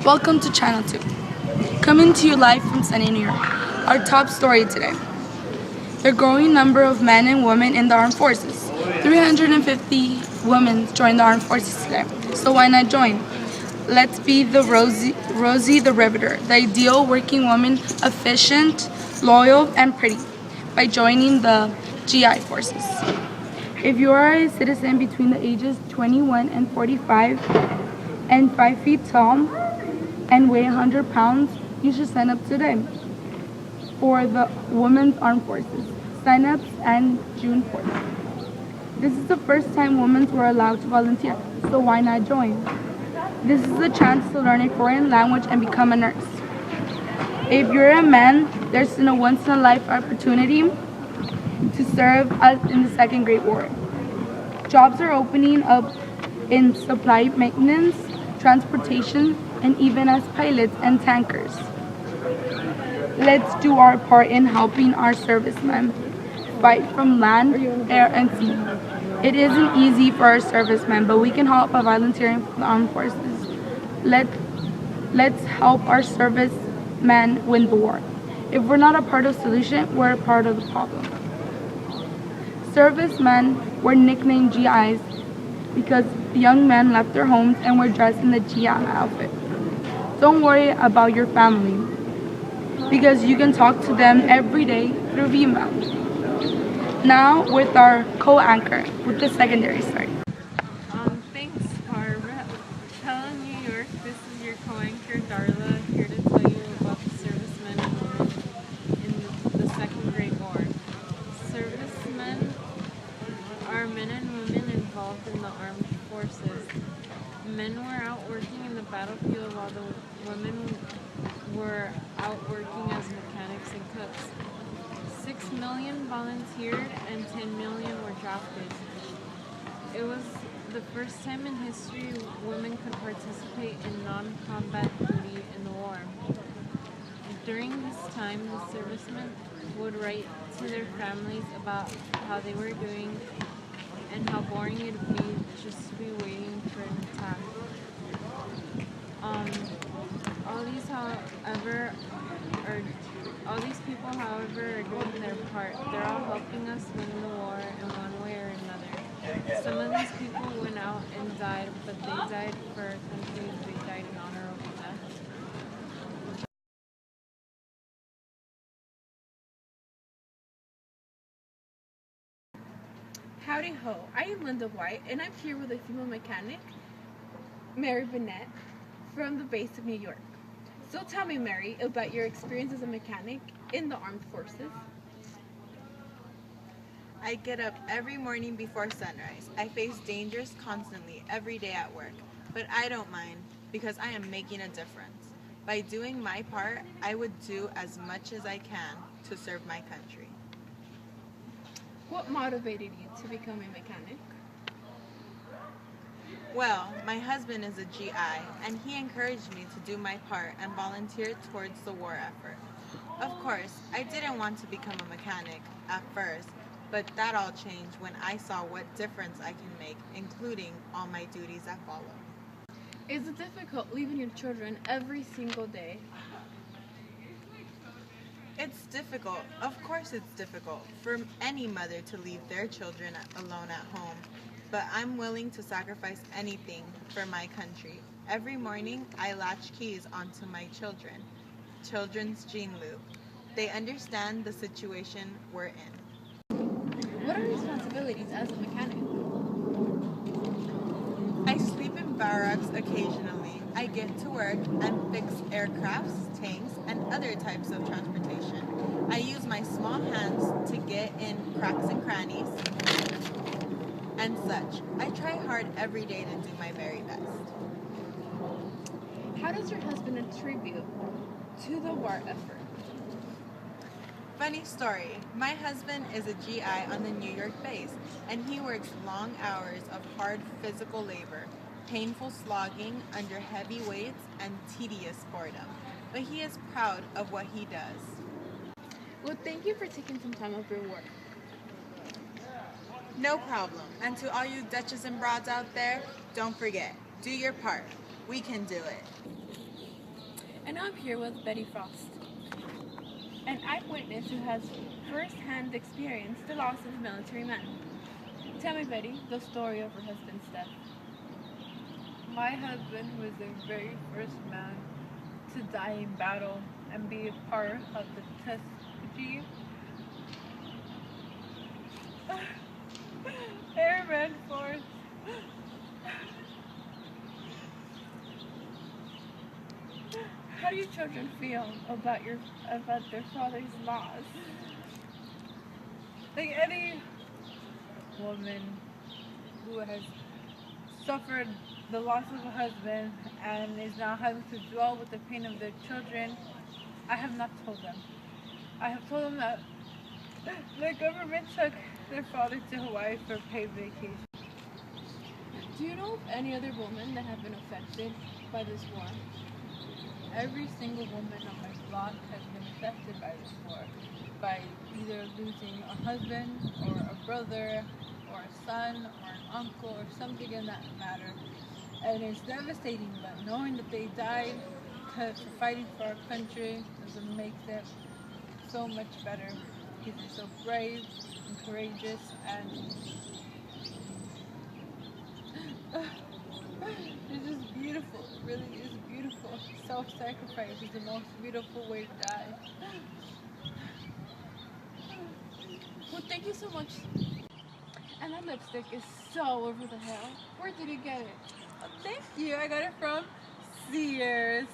Welcome to Channel 2. Coming to you live from sunny New York. Our top story today. The growing number of men and women in the armed forces. 350 women joined the armed forces today. So why not join? Let's be the Rosie the Riveter, the ideal working woman, efficient, loyal, and pretty, by joining the GI forces. If you are a citizen between the ages 21 and 45 and 5 feet tall and weigh 100 pounds, you should sign up today for the Women's Armed Forces. Sign-ups end June 4th. This is the first time women were allowed to volunteer, so why not join? This is a chance to learn a foreign language and become a nurse. If you're a man, there's a once-in-a-life opportunity to serve us in the Second Great War. Jobs are opening up in supply maintenance, transportation, and even as pilots and tankers. Let's do our part in helping our servicemen fight from land, air, and sea. It isn't easy for our servicemen, but we can help by volunteering for the armed forces. Let's help our servicemen win the war. If we're not a part of the solution, we're a part of the problem. Servicemen were nicknamed GIs because young men left their homes and were dressed in the GI outfit. Don't worry about your family, because you can talk to them every day through email. Now with our co-anchor with the secondary story. Thanks, Barbara. Hello, New York. This is your co-anchor, Darla, here to tell you about the servicemen and women in the Second Great War. Servicemen are men and women involved in the armed forces. Men were out working in the battlefield while the women were out working as mechanics and cooks. 6 million volunteered and 10 million were drafted. It was the first time in history women could participate in non-combat duty in the war. During this time, the servicemen would write to their families about how they were doing and how boring it would be just to be waiting for an attack. All these people, however, are doing their part. They're all helping us win the war in one way or another. Some of these people went out and died, but they died for our country. They died in honorable death. Howdy ho, I am Linda White, and I'm here with a female mechanic, Mary Bennett, from the base of New York. So tell me, Mary, about your experience as a mechanic in the armed forces. I get up every morning before sunrise. I face dangers constantly every day at work, but I don't mind because I am making a difference. By doing my part, I would do as much as I can to serve my country. What motivated you to become a mechanic? Well, my husband is a GI, and he encouraged me to do my part and volunteer towards the war effort. Of course, I didn't want to become a mechanic at first, but that all changed when I saw what difference I can make, including all my duties that follow. Is it difficult leaving your children every single day? It's difficult. Of course it's difficult for any mother to leave their children alone at home. But I'm willing to sacrifice anything for my country. Every morning, I latch keys onto my children's gene loop. They understand the situation we're in. What are your responsibilities as a mechanic? I sleep in barracks occasionally. I get to work and fix aircrafts, tanks, and other types of transportation. I use my small hands to get in cracks and crannies and such. I try hard every day to do my very best. How does your husband contribute to the war effort? Funny story, my husband is a GI on the New York base, and he works long hours of hard physical labor, painful slogging under heavy weights, and tedious boredom. But he is proud of what he does. Well, thank you for taking some time off your work. No problem. And to all you Dutches and broads out there, don't forget, do your part. We can do it. And I'm here with Betty Frost, an eyewitness who has first-hand experienced the loss of a military man. Tell me, Betty, the story of her husband's death. My husband was the very first man to die in battle and be a part of the Tuskegee Airman Force. How do your children feel about their father's loss? Like any woman who has suffered the loss of a husband and is now having to dwell with the pain of their children, I have not told them. I have told them that the government took their father to Hawaii for a paid vacation. Do you know of any other women that have been affected by this war? Every single woman on my block has been affected by this war, by either losing a husband or a brother or a son or an uncle or something in that matter. And it's devastating, but knowing that they died for fighting for our country doesn't make them so much better because they're so brave and courageous and it's just beautiful. It really is beautiful. Self-sacrifice is the most beautiful way to die. Well, thank you so much. And that lipstick is so over the hill. Where did you get it? Thank you. I got it from Sears.